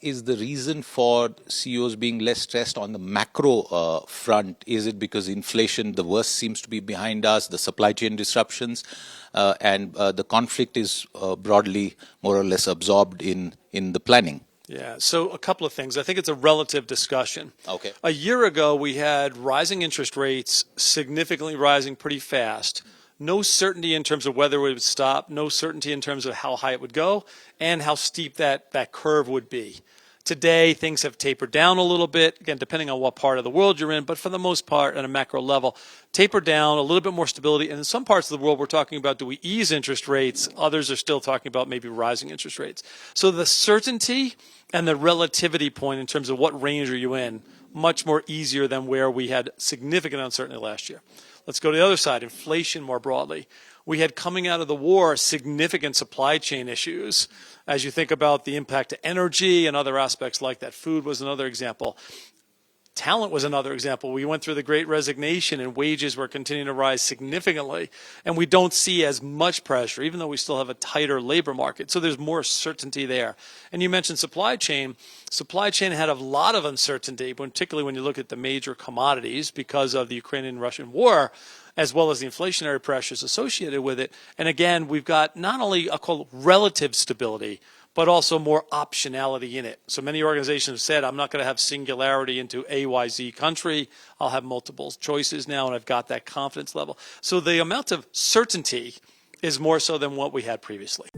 is the reason for CEOs being less stressed on the macro front? Is it because inflation, the worst seems to be behind us, the supply chain disruptions, and the conflict is broadly more or less absorbed in the planning? Yeah, so a couple of things. I think it's a relative discussion. Okay. A year ago, we had rising interest rates, significantly rising pretty fast. No certainty in terms of whether it would stop, no certainty in terms of how high it would go, and how steep that curve would be. Today, things have tapered down a little bit, again, depending on what part of the world you're in, but for the most part, at a macro level, tapered down, a little bit more stability. And in some parts of the world, we're talking about, do we ease interest rates? Others are still talking about maybe rising interest rates. So the certainty and the relativity point in terms of what range are you in, much more easier than where we had significant uncertainty last year. Let's go to the other side, inflation more broadly. We had, coming out of the war, significant supply chain issues. As you think about the impact to energy and other aspects like that, food was another example. Talent was another example. We went through the Great Resignation and wages were continuing to rise significantly. And we don't see as much pressure, even though we still have a tighter labor market. So there's more certainty there. And you mentioned supply chain. Supply chain had a lot of uncertainty, particularly when you look at the major commodities because of the Ukrainian-Russian war, as well as the inflationary pressures associated with it. And again, we've got not only a relative stability, but also more optionality in it. So many organizations have said, I'm not going to have singularity into AYZ country. I'll have multiple choices now, and I've got that confidence level. So the amount of certainty is more so than what we had previously.